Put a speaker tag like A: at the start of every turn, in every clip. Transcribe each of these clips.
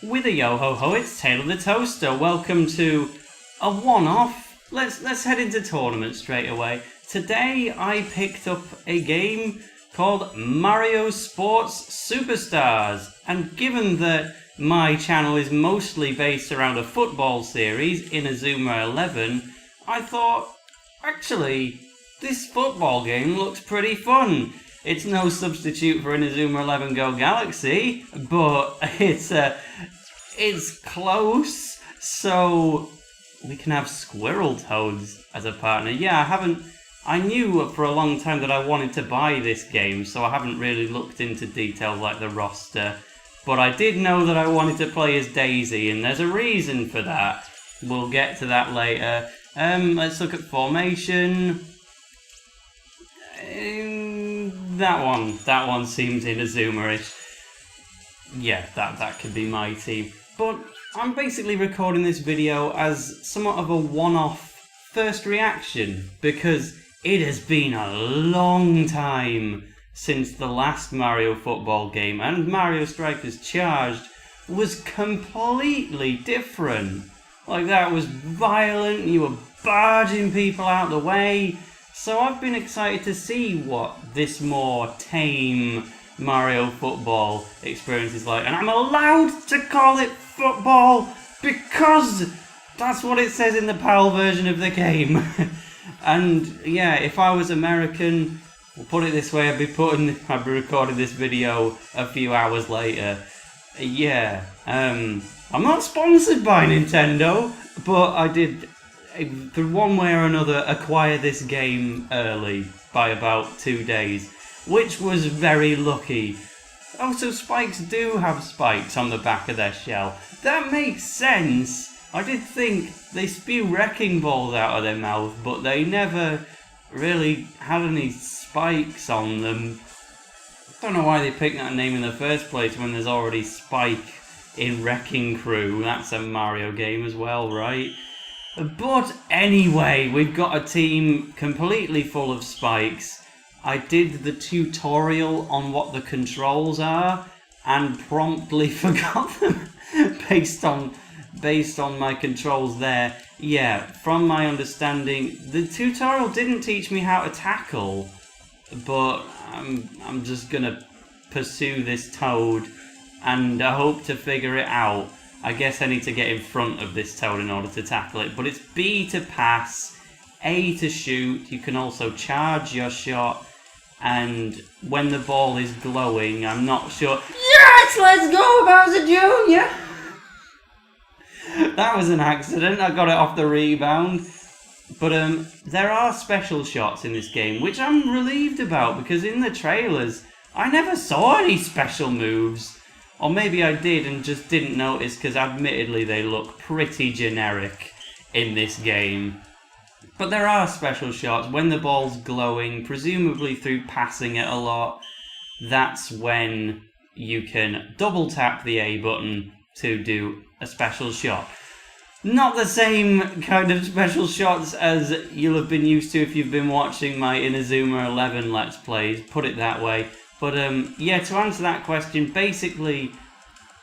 A: With a yo-ho-ho, it's Taylor the Toaster. Welcome to a one-off. Let's head into tournament straight away. Today I picked up a game called Mario Sports Superstars. And given that my channel is mostly based around a football series, Inazuma 11, I thought, actually, this football game looks pretty fun. It's no substitute for Inazuma 11 Go Galaxy, but it's close, so we can have Squirrel Toads as a partner. Yeah, I knew for a long time that I wanted to buy this game, so I haven't really looked into details like the roster, but I did know that I wanted to play as Daisy, and there's a reason for that. We'll get to that later. Let's look at formation. That one seems Inazuma-ish. Yeah, that could be my team. But I'm basically recording this video as somewhat of a one-off first reaction, because it has been a long time since the last Mario football game, and Mario Strikers Charged was completely different. Like, that was violent, you were barging people out the way. So I've been excited to see what this more tame Mario football experience is like. And I'm allowed to call it football because that's what it says in the PAL version of the game. And yeah, if I was American, we'll put it this way, I'd be recording this video a few hours later. Yeah, I'm not sponsored by Nintendo, but I did, through one way or another, acquire this game early by about 2 days, which was very lucky. Oh, so spikes do have spikes on the back of their shell. That makes sense. I did think they spew wrecking balls out of their mouth, but they never really had any spikes on them. I don't know why they picked that name in the first place when there's already Spike in Wrecking Crew. That's a Mario game as well, right? But anyway, we've got a team completely full of spikes. I did the tutorial on what the controls are and promptly forgot them based on my controls there. Yeah, from my understanding, the tutorial didn't teach me how to tackle, but I'm just gonna pursue this Toad and I hope to figure it out. I guess I need to get in front of this Toad in order to tackle it. But it's B to pass, A to shoot. You can also charge your shot. And when the ball is glowing, I'm not sure. Yes, let's go, Bowser Jr. That was an accident. I got it off the rebound. But there are special shots in this game, which I'm relieved about, because in the trailers, I never saw any special moves. Or maybe I did and just didn't notice, because admittedly they look pretty generic in this game. But there are special shots. When the ball's glowing, presumably through passing it a lot, that's when you can double tap the A button to do a special shot. Not the same kind of special shots as you'll have been used to if you've been watching my Inazuma 11 Let's Plays, put it that way. But yeah, to answer that question, basically,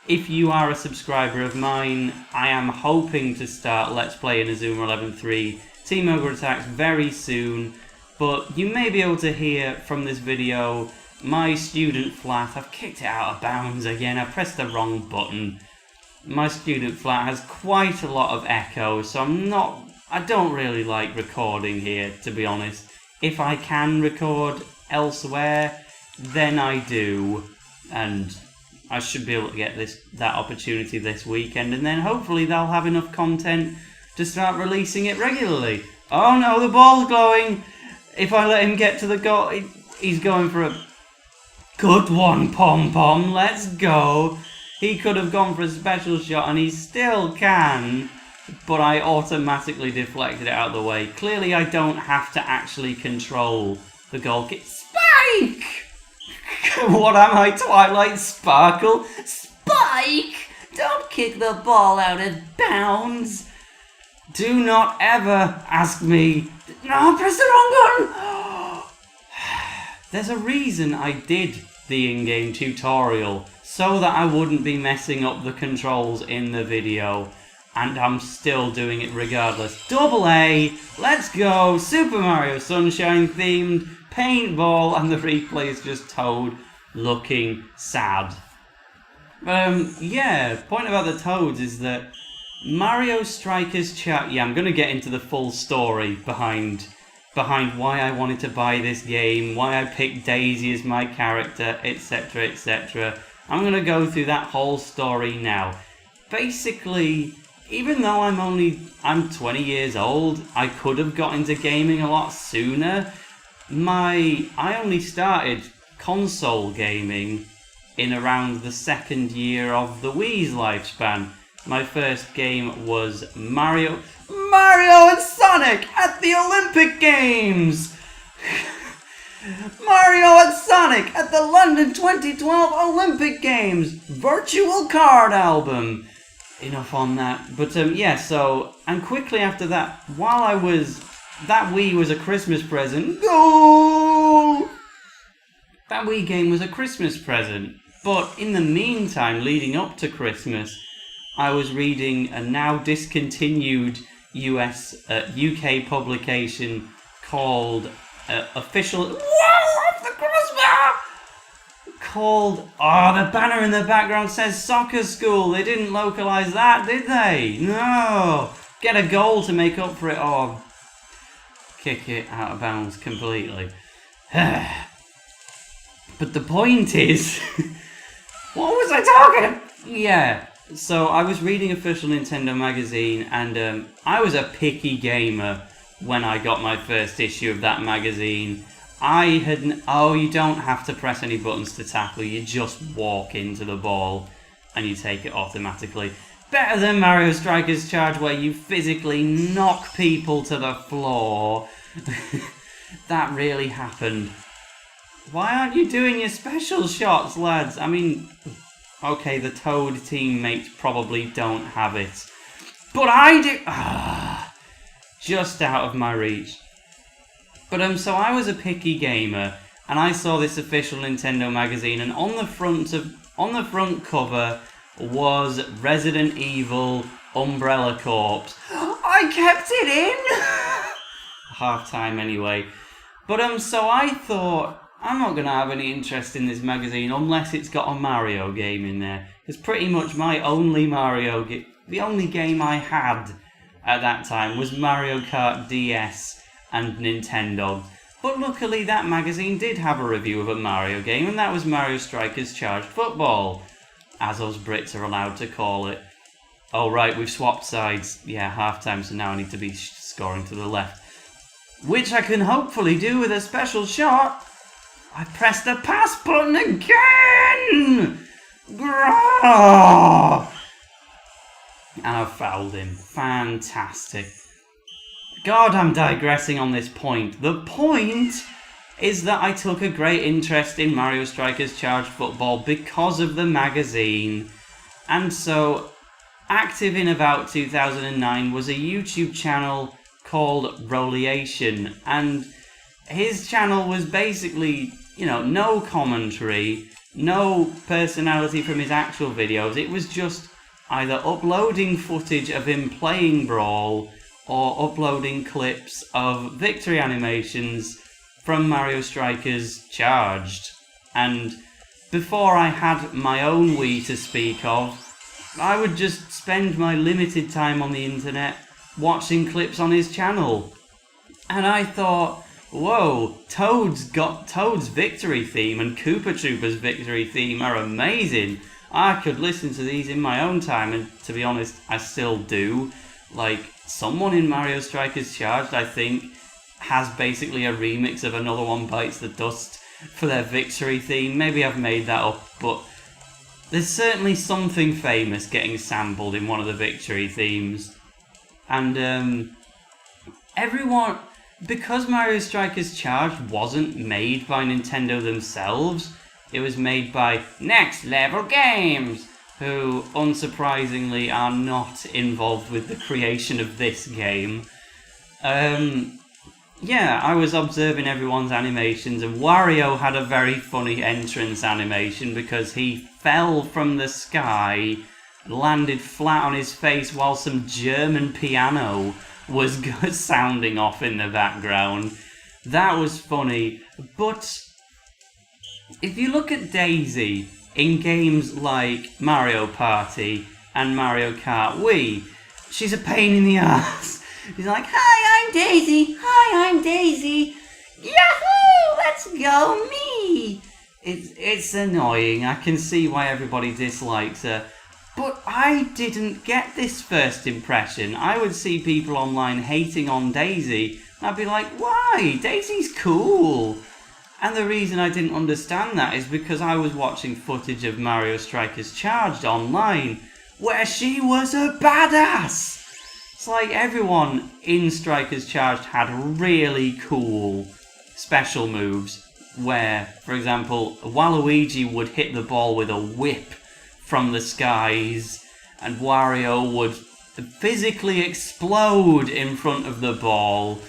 A: if you are a subscriber of mine, I am hoping to start Let's Play Inazuma 11-3 Team Ogre Attacks very soon, but you may be able to hear from this video my student flat. I've kicked it out of bounds again, I pressed the wrong button. My student flat has quite a lot of echo, so I don't really like recording here, to be honest. If I can record elsewhere, then I do, and I should be able to get that opportunity this weekend, and then hopefully they'll have enough content to start releasing it regularly. Oh no, the ball's glowing! If I let him get to the goal, he's going for a good one, Pom Pom, let's go! He could have gone for a special shot, and he still can, but I automatically deflected it out of the way. Clearly I don't have to actually control the goal kick. Spike! What am I, Twilight Sparkle? Spike! Don't kick the ball out of bounds! Do not ever ask me... No, press the wrong button! There's a reason I did the in-game tutorial so that I wouldn't be messing up the controls in the video. And I'm still doing it regardless. AA, let's go! Super Mario Sunshine themed paintball, and the replay is just Toad looking sad. Yeah, point about the Toads is that Mario Strikers Charge. Yeah, I'm gonna get into the full story behind why I wanted to buy this game, why I picked Daisy as my character, etc, etc. I'm gonna go through that whole story now. Basically, even though I'm 20 years old, I could have got into gaming a lot sooner. I only started console gaming in around the second year of the Wii's lifespan. My first game was Mario and Sonic at the Olympic Games! Mario and Sonic at the London 2012 Olympic Games! Virtual Card Album! Enough on that. But yeah, so, and quickly after that, that Wii was a Christmas present. Goal! That Wii game was a Christmas present. But in the meantime, leading up to Christmas, I was reading a now discontinued UK publication called Official... Whoa! Off the crossbar! Called... Oh, the banner in the background says Soccer School. They didn't localise that, did they? No! Get a goal to make up for it, or kick it out of bounds completely. But the point is... What was I talking? Yeah, so I was reading Official Nintendo magazine, and I was a picky gamer when I got my first issue of that magazine. Oh, you don't have to press any buttons to tackle, you just walk into the ball and you take it automatically. Better than Mario Strikers Charge, where you physically knock people to the floor. That really happened. Why aren't you doing your special shots, lads? I mean, okay, the Toad teammates probably don't have it. But I do... just out of my reach. But so I was a picky gamer, and I saw this Official Nintendo magazine, and on the front cover was Resident Evil Umbrella Corps. I kept it in! Half time anyway. But so I thought, I'm not going to have any interest in this magazine unless it's got a Mario game in there. Because pretty much my only the only game I had at that time was Mario Kart DS and Nintendo. But luckily that magazine did have a review of a Mario game, and that was Mario Strikers Charged Football, as us Brits are allowed to call it. Oh right, we've swapped sides. Yeah, half time, so now I need to be scoring to the left. Which I can hopefully do with a special shot. I pressed the pass button again! And I fouled him. Fantastic. God, I'm digressing on this point. The point is that I took a great interest in Mario Strikers Charged Football because of the magazine. And so, active in about 2009 was a YouTube channel called Roliation, and his channel was basically, you know, no commentary, no personality from his actual videos. It was just either uploading footage of him playing Brawl or uploading clips of victory animations from Mario Strikers Charged. And before I had my own Wii to speak of, I would just spend my limited time on the internet watching clips on his channel. And I thought, whoa, Toad's victory theme and Koopa Troopa's victory theme are amazing. I could listen to these in my own time, and to be honest, I still do. Like, someone in Mario Strikers Charged, I think, has basically a remix of Another One Bites the Dust for their victory theme. Maybe I've made that up, but there's certainly something famous getting sampled in one of the victory themes. And everyone... Because Mario Strikers Charged wasn't made by Nintendo themselves, it was made by Next Level Games, who, unsurprisingly, are not involved with the creation of this game. yeah, I was observing everyone's animations, and Wario had a very funny entrance animation because he fell from the sky, landed flat on his face while some German piano was sounding off in the background. That was funny, but if you look at Daisy in games like Mario Party and Mario Kart Wii, she's a pain in the ass. She's like, "Hi, I'm Daisy. Hi, I'm Daisy. Yahoo! Let's go me!" It's annoying. I can see why everybody dislikes her. But I didn't get this first impression. I would see people online hating on Daisy, and I'd be like, why? Daisy's cool. And the reason I didn't understand that is because I was watching footage of Mario Strikers Charged online, where she was a badass. It's like everyone in Strikers Charged had really cool special moves where, for example, Waluigi would hit the ball with a whip from the skies and Wario would physically explode in front of the ball.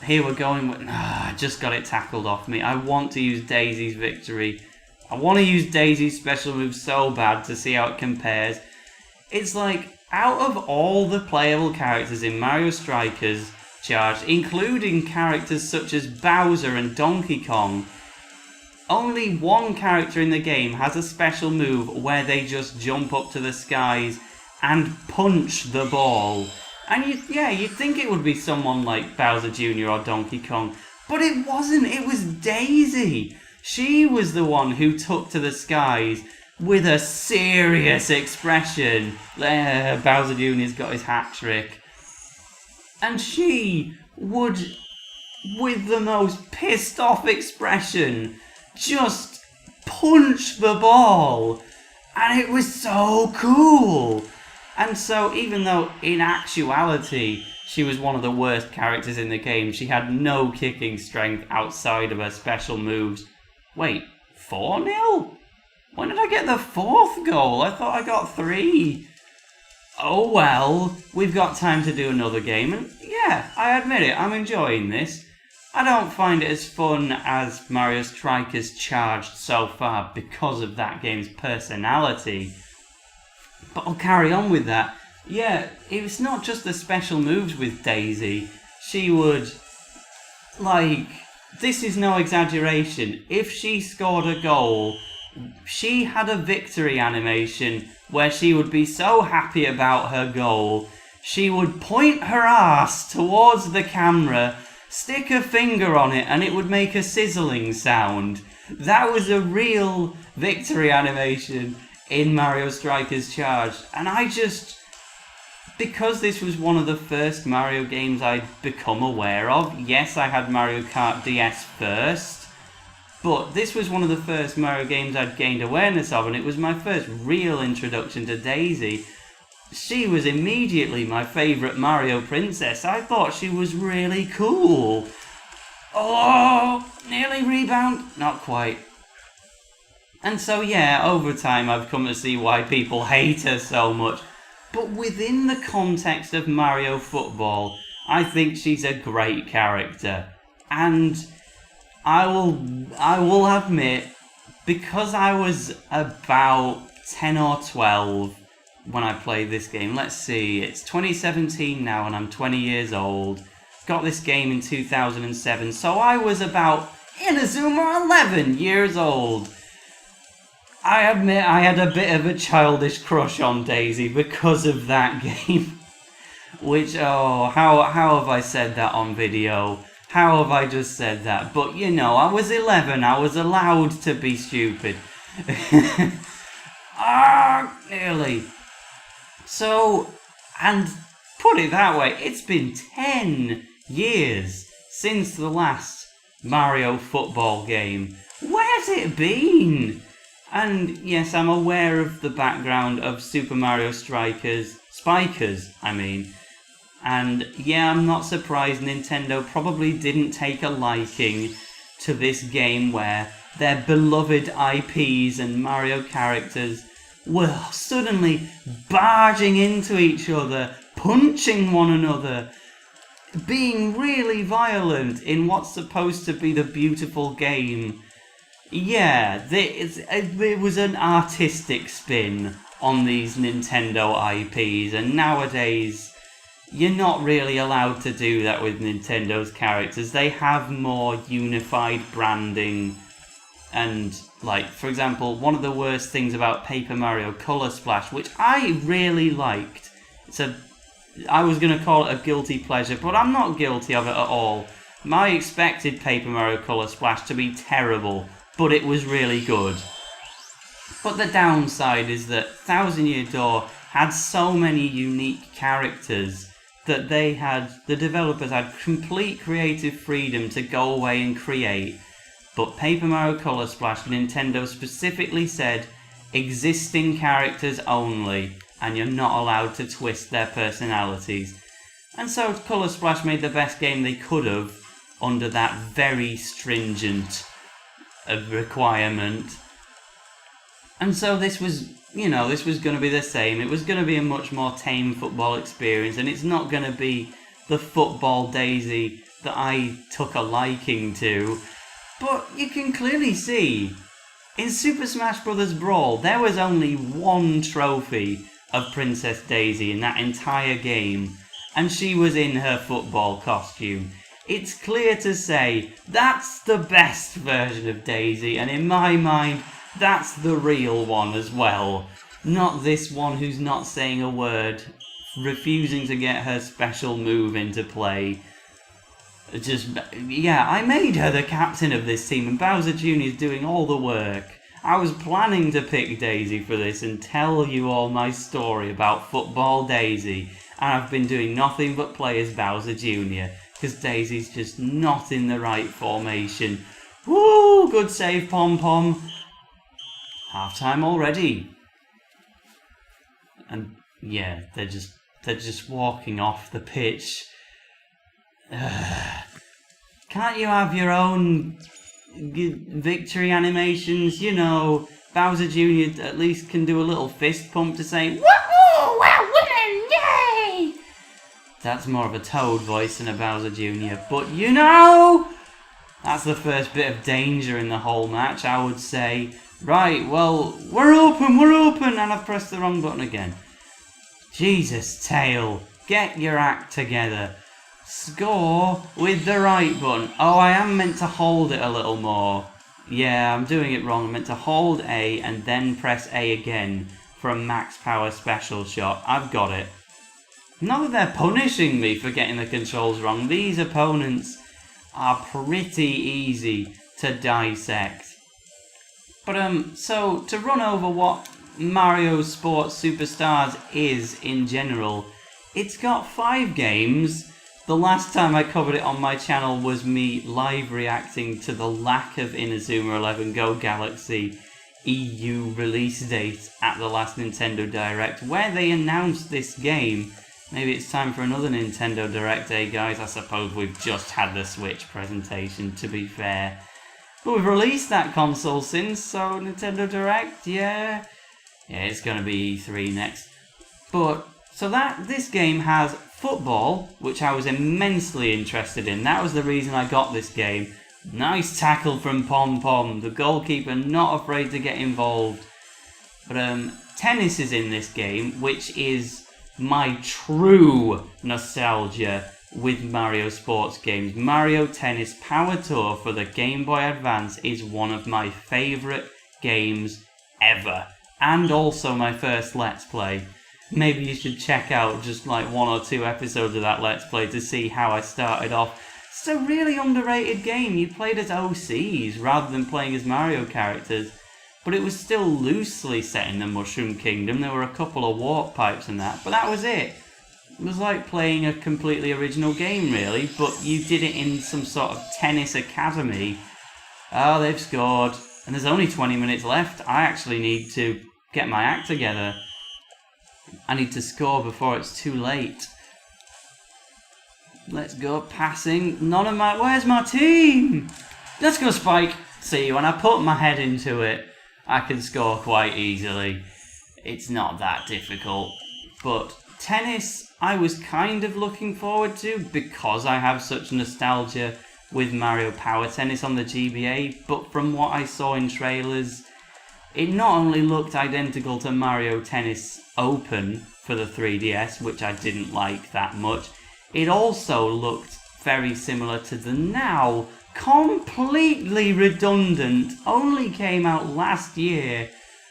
A: Here we're going with, I just got it tackled off me. I want to use Daisy's victory. I want to use Daisy's special move so bad to see how it compares. It's like, out of all the playable characters in Mario Strikers Charged, including characters such as Bowser and Donkey Kong, only one character in the game has a special move where they just jump up to the skies and punch the ball. And you'd think it would be someone like Bowser Jr. or Donkey Kong, but it wasn't. It was Daisy. She was the one who took to the skies with a serious expression. Bowser Jr.'s got his hat trick. And she would, with the most pissed off expression, just punch the ball. And it was so cool. And so even though in actuality she was one of the worst characters in the game, she had no kicking strength outside of her special moves. Wait, 4-0? When did I get the 4th goal? I thought I got 3. Oh well, we've got time to do another game, and yeah, I admit it, I'm enjoying this. I don't find it as fun as Mario Strikers Charged so far because of that game's personality. But I'll carry on with that. Yeah, it was not just the special moves with Daisy. She would, this is no exaggeration, if she scored a goal, she had a victory animation where she would be so happy about her goal, she would point her ass towards the camera, stick her finger on it, and it would make a sizzling sound. That was a real victory animation in Mario Strikers Charged. And because this was one of the first Mario games I'd become aware of, yes, I had Mario Kart DS first, but this was one of the first Mario games I'd gained awareness of, and it was my first real introduction to Daisy. She was immediately my favourite Mario princess. I thought she was really cool. Oh, nearly rebound. Not quite. And so yeah, over time I've come to see why people hate her so much. But within the context of Mario Football, I think she's a great character. And I will admit, because I was about 10 or 12 when I played this game, let's see, it's 2017 now and I'm 20 years old. Got this game in 2007, so I was about, Inazuma, 11 years old. I admit I had a bit of a childish crush on Daisy because of that game. Which, how have I said that on video? How have I just said that? But you know, I was 11, I was allowed to be stupid. Nearly. So, and put it that way, it's been 10 years since the last Mario football game. Where's it been? And yes, I'm aware of the background of Super Mario Spikers, and yeah, I'm not surprised Nintendo probably didn't take a liking to this game where their beloved IPs and Mario characters were suddenly barging into each other, punching one another. being really violent in what's supposed to be the beautiful game. Yeah, it was an artistic spin on these Nintendo IPs, and nowadays you're not really allowed to do that with Nintendo's characters. They have more unified branding, and like, for example, one of the worst things about Paper Mario Color Splash, which I really liked, I was going to call it a guilty pleasure, but I'm not guilty of it at all. I expected Paper Mario Color Splash to be terrible, but it was really good. But the downside is that Thousand Year Door had so many unique characters that the developers had complete creative freedom to go away and create. But Paper Mario Color Splash, Nintendo specifically said existing characters only, and you're not allowed to twist their personalities. And so Color Splash made the best game they could have under that very stringent requirement. And so this was going to be the same. It was going to be a much more tame football experience, and it's not going to be the football Daisy that I took a liking to. But you can clearly see, in Super Smash Bros. Brawl, there was only one trophy of Princess Daisy in that entire game, and she was in her football costume. It's clear to say that's the best version of Daisy, and in my mind, that's the real one as well. Not this one who's not saying a word, refusing to get her special move into play. I made her the captain of this team, and Bowser Jr. is doing all the work. I was planning to pick Daisy for this and tell you all my story about Football Daisy, and I've been doing nothing but play as Bowser Jr., because Daisy's just not in the right formation. Woo! Good save, Pom Pom. Half-time already. And yeah, they're just walking off the pitch. Can't you have your own victory animations? You know, Bowser Jr. at least can do a little fist pump to say, "Woohoo! We're winning! Yay!" That's more of a Toad voice than a Bowser Jr. But you know, that's the first bit of danger in the whole match, I would say. Right, well, we're open, and I've pressed the wrong button again. Jesus, Tail, get your act together. Score with the right button. Oh, I am meant to hold it a little more. Yeah, I'm doing it wrong. I'm meant to hold A and then press A again for a max power special shot. I've got it. Not that they're punishing me for getting the controls wrong. These opponents are pretty easy to dissect. But so to run over what Mario Sports Superstars is in general, it's got 5 games. The last time I covered it on my channel was me live reacting to the lack of Inazuma 11 Go Galaxy EU release date at the last Nintendo Direct, where they announced this game. Maybe it's time for another Nintendo Direct, eh guys? I suppose we've just had the Switch presentation, to be fair. But we've released that console since, so Nintendo Direct, yeah, it's gonna be E3 next. But so this game has football, which I was immensely interested in. That was the reason I got this game. Nice tackle from Pom Pom, the goalkeeper not afraid to get involved. But tennis is in this game, which is my true nostalgia with Mario sports games. Mario Tennis Power Tour for the Game Boy Advance is one of my favourite games ever, and also my first Let's Play. Maybe you should check out just like 1 or 2 episodes of that Let's Play to see how I started off. It's a really underrated game. You played as OCs rather than playing as Mario characters, but it was still loosely set in the Mushroom Kingdom. There were a couple of warp pipes and that, but that was it. It was like playing a completely original game, really, but you did it in some sort of tennis academy. Oh, they've scored, and there's only 20 minutes left. I actually need to get my act together. I need to score before it's too late. Let's go, passing. Where's my team? Let's go, Spike. See, when I put my head into it, I can score quite easily. It's not that difficult, but Tennis, I was kind of looking forward to because I have such nostalgia with Mario Power Tennis on the GBA, but from what I saw in trailers, it not only looked identical to Mario Tennis Open for the 3DS, which I didn't like that much, it also looked very similar to the now completely redundant, only came out last year,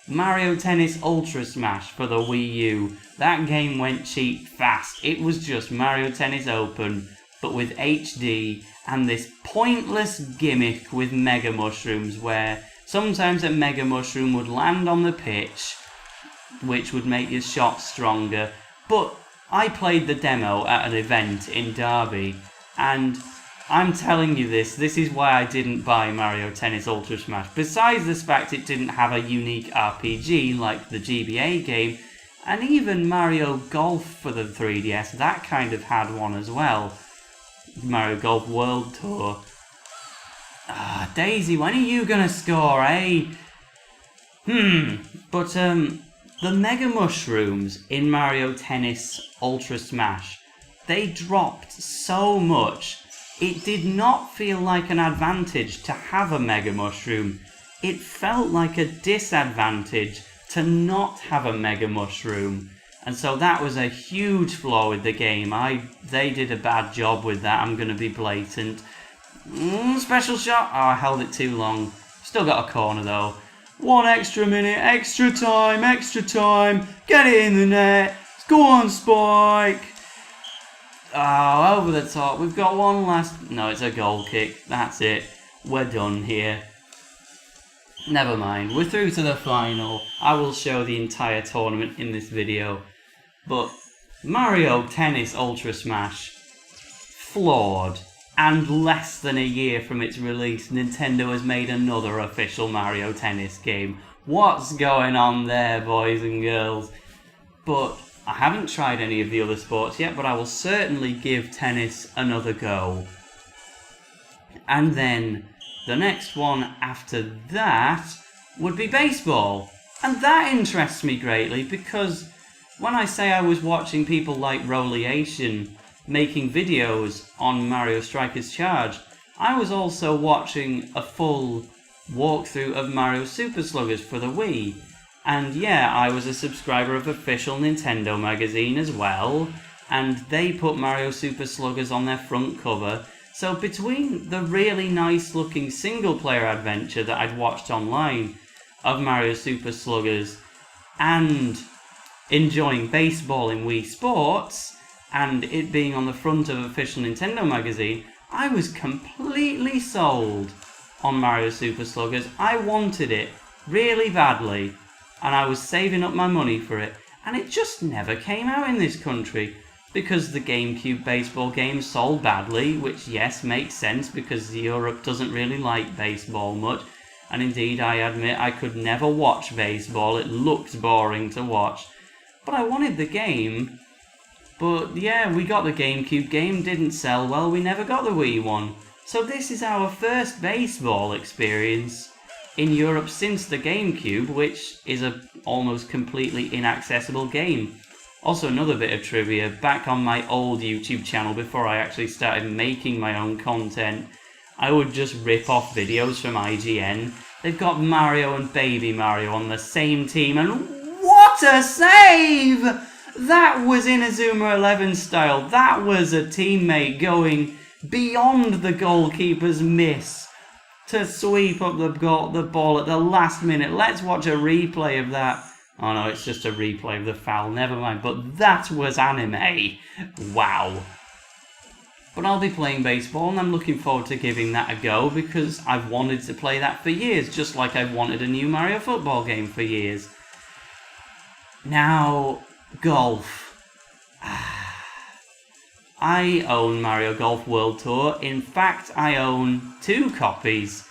A: Mario Tennis Ultra Smash for the Wii U. That game went cheap fast. It was just Mario Tennis Open, but with HD and this pointless gimmick with Mega Mushrooms, where sometimes a Mega Mushroom would land on the pitch, which would make your shot stronger. But I played the demo at an event in Derby, and I'm telling you this is why I didn't buy Mario Tennis Ultra Smash. Besides the fact it didn't have a unique RPG like the GBA game, and even Mario Golf for the 3DS, that kind of had one as well. Mario Golf World Tour. Daisy, when are you gonna score, eh? But the Mega Mushrooms in Mario Tennis Ultra Smash, they dropped so much. It did not feel like an advantage to have a Mega Mushroom. It felt like a disadvantage to not have a Mega Mushroom. And so that was a huge flaw with the game. They did a bad job with that, I'm going to be blatant. Special shot. Oh, I held it too long. Still got a corner though. 1 extra minute, extra time, get it in the net. Go on, Spike. Oh, over the top. We've got one last... No, it's a goal kick. That's it. We're done here. Never mind. We're through to the final. I will show the entire tournament in this video. But Mario Tennis Ultra Smash, flawed. And less than a year from its release, Nintendo has made another official Mario Tennis game. What's going on there, boys and girls? But I haven't tried any of the other sports yet, but I will certainly give tennis another go. And then the next one after that would be baseball. And that interests me greatly because when I say I was watching people like Roliation making videos on Mario Strikers Charge, I was also watching a full walkthrough of Mario Super Sluggers for the Wii. And yeah, I was a subscriber of official Nintendo magazine as well, and they put Mario Super Sluggers on their front cover. So between the really nice looking single player adventure that I'd watched online of Mario Super Sluggers and enjoying baseball in Wii Sports, and it being on the front of official Nintendo magazine, I was completely sold on Mario Super Sluggers. I wanted it really badly, and I was saving up my money for it, and it just never came out in this country because the GameCube baseball game sold badly, which yes, makes sense because Europe doesn't really like baseball much, and indeed I admit I could never watch baseball, it looked boring to watch, but I wanted the game. But yeah, we got the GameCube game, didn't sell well, we never got the Wii one. So this is our first baseball experience in Europe since the GameCube, which is a almost completely inaccessible game. Also, another bit of trivia, back on my old YouTube channel before I actually started making my own content, I would just rip off videos from IGN. They've got Mario and Baby Mario on the same team, and what a save! That was Inazuma 11 style. That was a teammate going beyond the goalkeeper's miss to sweep up the ball at the last minute. Let's watch a replay of that. Oh no, it's just a replay of the foul. Never mind. But that was anime. Wow. But I'll be playing baseball and I'm looking forward to giving that a go because I've wanted to play that for years, just like I've wanted a new Mario football game for years. Now, golf. I own Mario Golf World Tour. In fact, I own 2 copies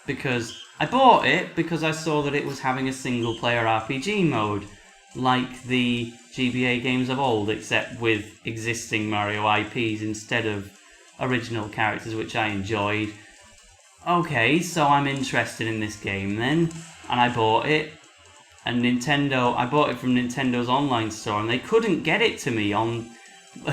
A: because I bought it because I saw that it was having a single player RPG mode like the GBA games of old, except with existing Mario IPs instead of original characters, which I enjoyed. Okay, so I'm interested in this game then, and I bought it. And Nintendo, I bought it from Nintendo's online store, and they couldn't get it to me on,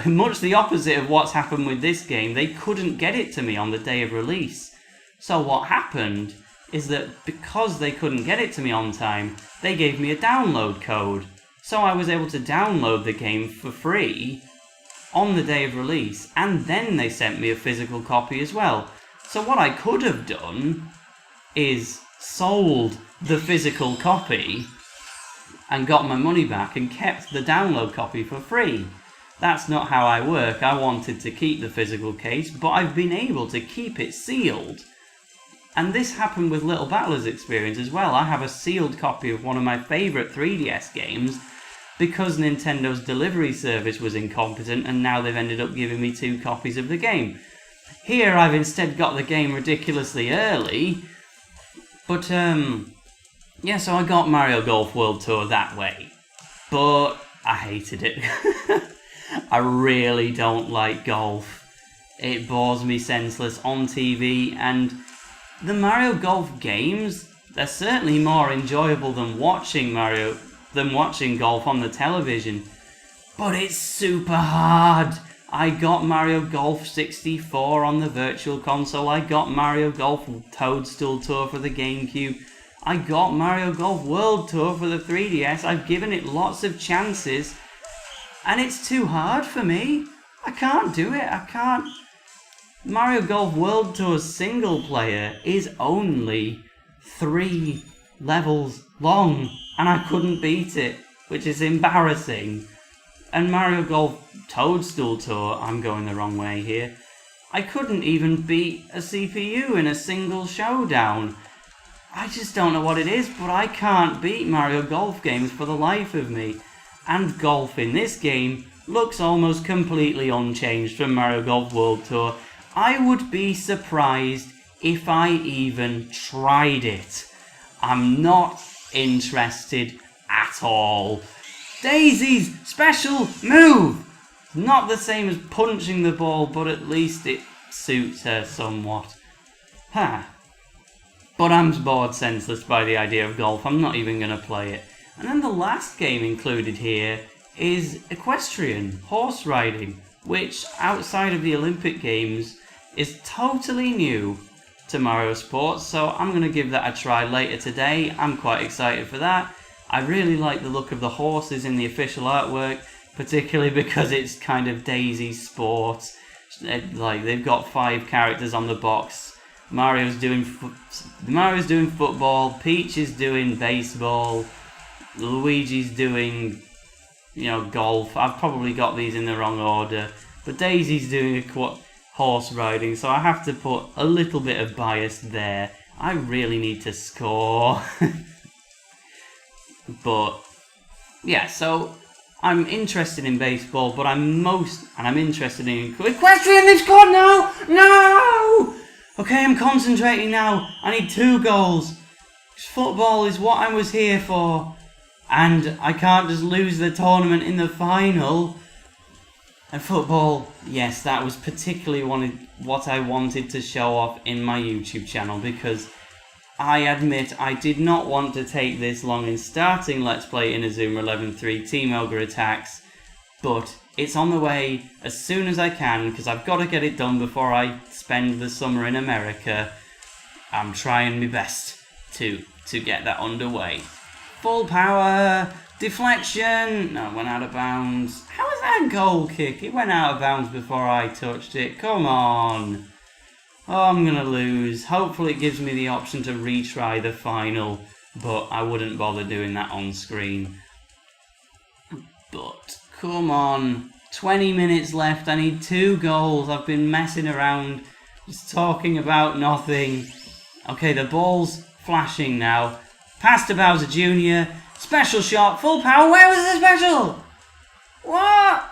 A: much the opposite of what's happened with this game, they couldn't get it to me on the day of release. So what happened is that because they couldn't get it to me on time, they gave me a download code. So I was able to download the game for free on the day of release, and then they sent me a physical copy as well. So what I could have done is sold the physical copy and got my money back and kept the download copy for free. That's not how I work. I wanted to keep the physical case, but I've been able to keep it sealed. And this happened with Little Battler's experience as well. I have a sealed copy of one of my favourite 3DS games because Nintendo's delivery service was incompetent, and now they've ended up giving me 2 copies of the game. Here I've instead got the game ridiculously early, but yeah, so I got Mario Golf World Tour that way. But I hated it. I really don't like golf. It bores me senseless on TV, and the Mario Golf games, they're certainly more enjoyable than watching golf on the television. But it's super hard. I got Mario Golf 64 on the Virtual Console. I got Mario Golf Toadstool Tour for the GameCube. I got Mario Golf World Tour for the 3DS. I've given it lots of chances, and it's too hard for me. I can't do it. I can't. Mario Golf World Tour's single player is only 3 levels long, and I couldn't beat it, which is embarrassing. And Mario Golf Toadstool Tour, I'm going the wrong way here, I couldn't even beat a CPU in a single showdown. I just don't know what it is, but I can't beat Mario Golf games for the life of me. And golf in this game looks almost completely unchanged from Mario Golf World Tour. I would be surprised if I even tried it. I'm not interested at all. Daisy's special move! Not the same as punching the ball, but at least it suits her somewhat. But I'm bored senseless by the idea of golf. I'm not even going to play it. And then the last game included here is equestrian, horse riding, which outside of the Olympic Games is totally new to Mario Sports, so I'm going to give that a try later today. I'm quite excited for that. I really like the look of the horses in the official artwork, particularly because it's kind of Daisy Sports. Like, they've got 5 characters on the box. Mario's doing football, Peach is doing baseball, Luigi's doing, golf. I've probably got these in the wrong order, but Daisy's doing horse riding, so I have to put a little bit of bias there. I really need to score. But yeah, so I'm interested in baseball, but I'm interested in equestrian. They've scored now! No! Okay, I'm concentrating now. I need 2 goals. Football is what I was here for, and I can't just lose the tournament in the final. And football, yes, that was particularly what I wanted to show off in my YouTube channel, because I admit I did not want to take this long in starting Let's Play Inazuma 11-3 Team Ogre Attacks, but it's on the way as soon as I can, because I've got to get it done before I spend the summer in America. I'm trying my best to get that underway. Full power! Deflection! No, it went out of bounds. How was that goal kick? It went out of bounds before I touched it. Come on! Oh, I'm gonna lose. Hopefully it gives me the option to retry the final, but I wouldn't bother doing that on screen. But, come on. 20 minutes left. I need 2 goals. I've been messing around, just talking about nothing. Okay, the ball's flashing now. Pass to Bowser Jr. Special shot. Full power. Where was the special? What?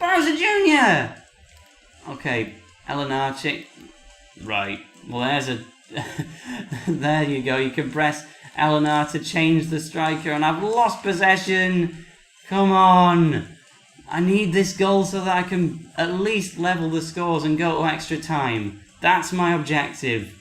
A: Bowser Jr. Okay, Elenarchi. Right, well there's a... there you go, you can press LNR to change the striker, and I've lost possession. Come on. I need this goal so that I can at least level the scores and go to extra time. That's my objective.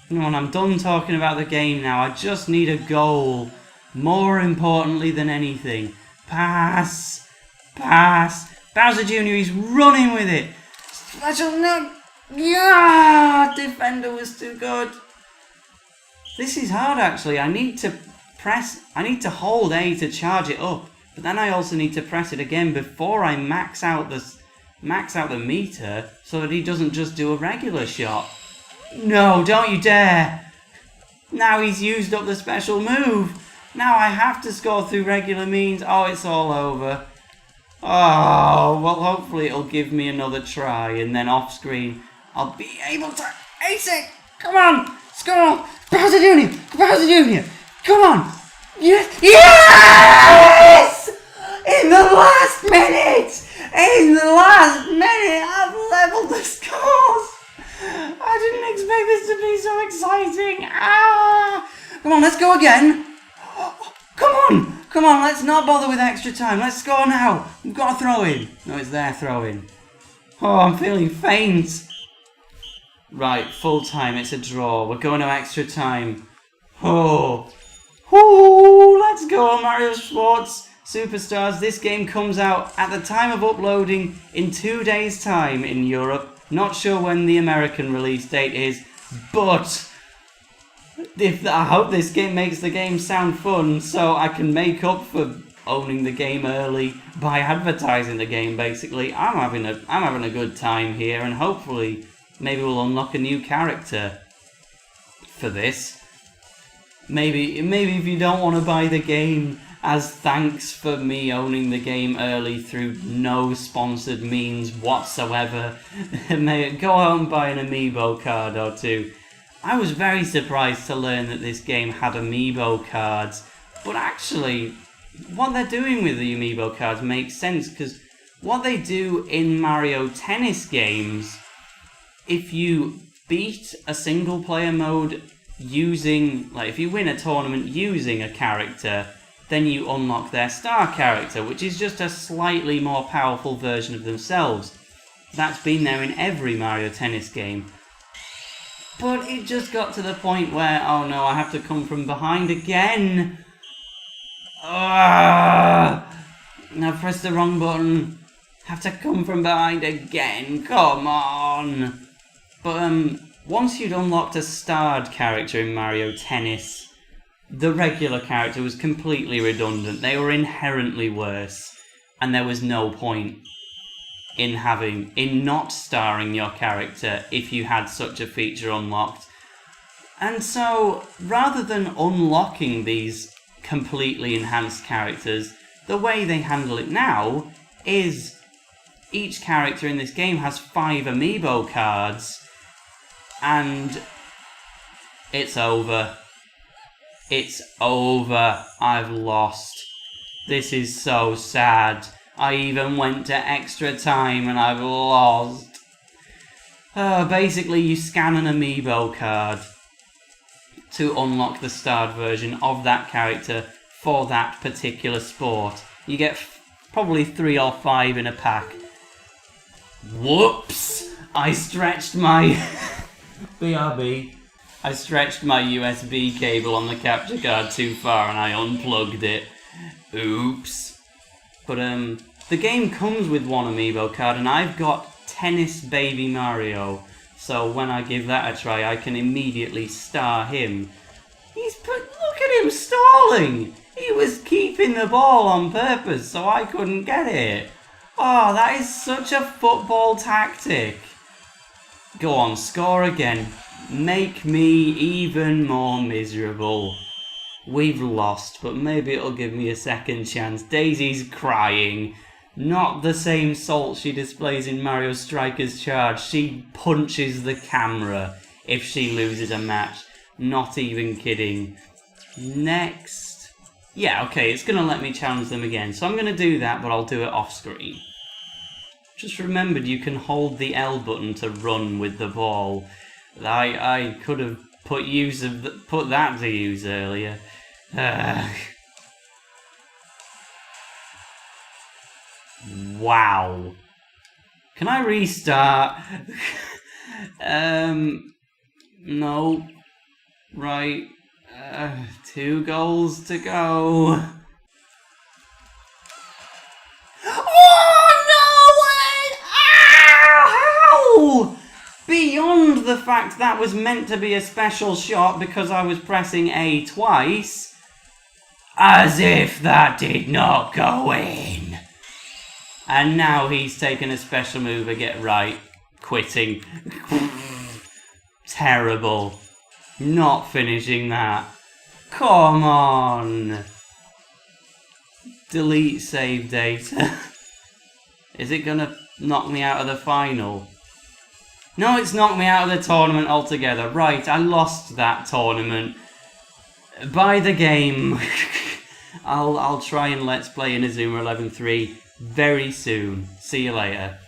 A: Come on, I'm done talking about the game now. I just need a goal. More importantly than anything. Pass. Pass. Bowser Jr. is running with it. Special no. Yeah! Defender was too good. This is hard actually. I need to hold A to charge it up. But then I also need to press it again before I max out the meter so that he doesn't just do a regular shot. No, don't you dare! Now he's used up the special move. Now I have to score through regular means. Oh, it's all over. Oh, well, hopefully it'll give me another try, and then off screen I'll be able to ace it. Come on, score! Bowser Jr. Bowser Jr. Come on! Yes! Yes! In the last minute! In the last minute, I've leveled the scores! I didn't expect this to be so exciting. Ah! Come on, let's go again. Come on! Come on, let's not bother with extra time. Let's score now. We've got a throw in. No, it's their throw in. Oh, I'm feeling faint. Right, full time. It's a draw. We're going to extra time. Oh. Woo! Let's go, Mario Sports Superstars. This game comes out at the time of uploading in 2 days' time in Europe. Not sure when the American release date is, but I hope this game makes the game sound fun so I can make up for owning the game early by advertising the game, basically. I'm having a good time here, and hopefully maybe we'll unlock a new character for this. Maybe if you don't want to buy the game as thanks for me owning the game early through no sponsored means whatsoever, go out and buy an Amiibo card or two. I was very surprised to learn that this game had Amiibo cards, but actually what they're doing with the Amiibo cards makes sense, because what they do in Mario Tennis games, if you beat a single player mode using, like if you win a tournament using a character, then you unlock their star character, which is just a slightly more powerful version of themselves. That's been there in every Mario Tennis game. But it just got to the point where, oh no, I have to come from behind again. I've pressed the wrong button. Have to come from behind again, come on. But once you'd unlocked a starred character in Mario Tennis, the regular character was completely redundant. They were inherently worse, and there was no point in not starring your character if you had such a feature unlocked. And so, rather than unlocking these completely enhanced characters, the way they handle it now is each character in this game has 5 Amiibo cards, and it's over. It's over. I've lost. This is so sad. I even went to extra time and I've lost. Basically, you scan an Amiibo card to unlock the starred version of that character for that particular sport. You get probably 3 or 5 in a pack. Whoops! I stretched my... BRB. I stretched my USB cable on the capture card too far and I unplugged it. Oops. But the game comes with 1 Amiibo card, and I've got Tennis Baby Mario. So when I give that a try, I can immediately star him. Look at him stalling! He was keeping the ball on purpose so I couldn't get it. Oh, that is such a football tactic. Go on, score again. Make me even more miserable. We've lost, but maybe it'll give me a second chance. Daisy's crying. Not the same salt she displays in Mario Strikers Charge. She punches the camera if she loses a match. Not even kidding. Next. Yeah, okay, it's going to let me challenge them again. So I'm going to do that, but I'll do it off screen. Just remembered you can hold the L button to run with the ball. I could have put that to use earlier. Wow. Can I restart? No. Right. 2 goals to go. Oh, no! Ow! Beyond the fact that was meant to be a special shot because I was pressing A twice, as if that did not go in. And now he's taken a special move again. Right, quitting. Terrible. Not finishing that. Come on. Delete save data. Is it gonna knock me out of the final? No, it's knocked me out of the tournament altogether. Right, I lost that tournament. Buy the game. I'll try and let's play Inazuma 11-3 very soon. See you later.